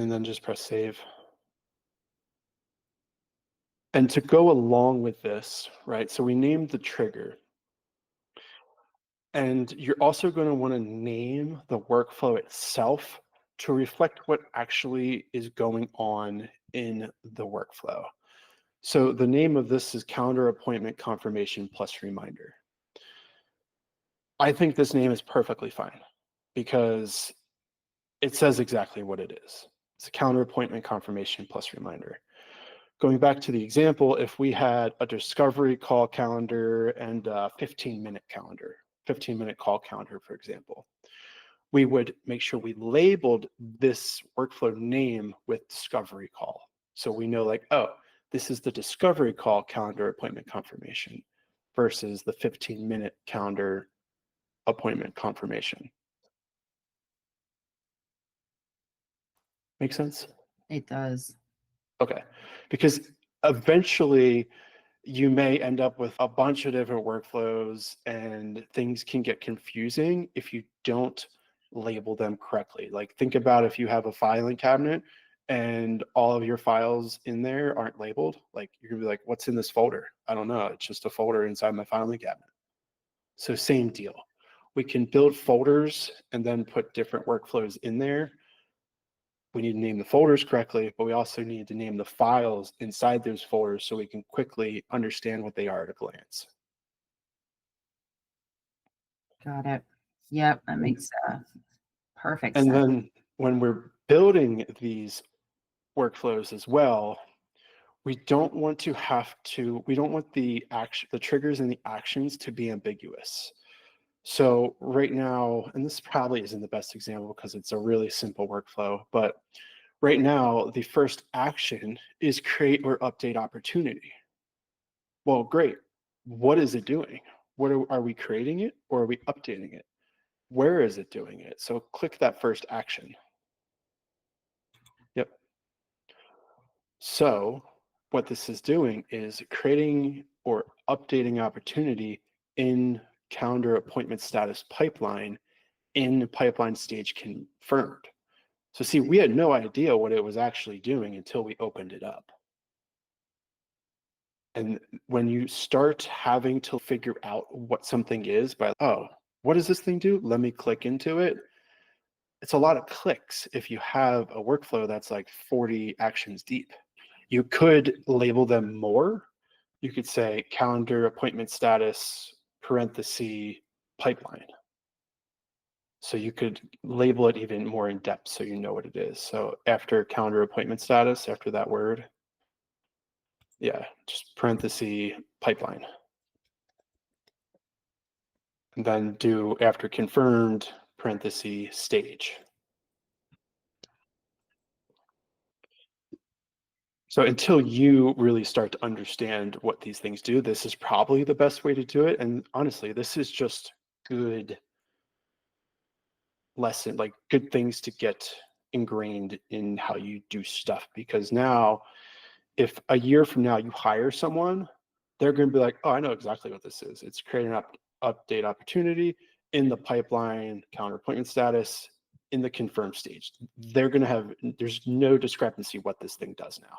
and then just press save. And to go along with this, right, so we named the trigger. And you're also going to want to name the workflow itself to reflect what actually is going on in the workflow. So the name of this is calendar appointment confirmation plus reminder. I think this name is perfectly fine because it says exactly what it is. It's a calendar appointment confirmation plus reminder. Going back to the example, if we had a discovery call calendar and a 15-minute calendar, 15-minute call calendar, for example, we would make sure we labeled this workflow name with discovery call. So we know like, oh, this is the discovery call calendar appointment confirmation versus the 15-minute calendar appointment confirmation. Make sense? It does. Okay, because eventually you may end up with a bunch of different workflows and things can get confusing if you don't label them correctly. Like think about if you have a filing cabinet and all of your files in there aren't labeled, like you're gonna be like, what's in this folder? I don't know, it's just a folder inside my filing cabinet. So same deal. We can build folders and then put different workflows in there. We need to name the folders correctly, but we also need to name the files inside those folders so we can quickly understand what they are at a glance. Got it. Yep, that makes perfect And sense. then when we're building these workflows as well, we don't want the triggers and the actions to be ambiguous. So right now, and this probably isn't the best example because it's a really simple workflow, but right now, the first action is create or update opportunity. Well, great. What is it doing? Are we creating it or are we updating it? Where is it doing it? So click that first action. Yep. So what this is doing is creating or updating opportunity in calendar appointment status pipeline in pipeline stage confirmed. So see, we had no idea what it was actually doing until we opened it up. And when you start having to figure out what something is by, oh, what does this thing do? Let me click into it. It's a lot of clicks if you have a workflow that's like 40 actions deep. You could label them more. You could say calendar appointment status, parenthesis, pipeline. So you could label it even more in depth so you know what it is. So after calendar appointment status, after that word, yeah, just parenthesis, pipeline. And then do after confirmed, parenthesis, stage. So until you really start to understand what these things do, this is probably the best way to do it. And honestly, this is just good lesson, like good things to get ingrained in how you do stuff. Because now, if a year from now you hire someone, they're going to be like, oh, I know exactly what this is. It's creating an update opportunity in the pipeline, calendar appointment status, in the confirm stage. They're going to have, there's no discrepancy what this thing does now.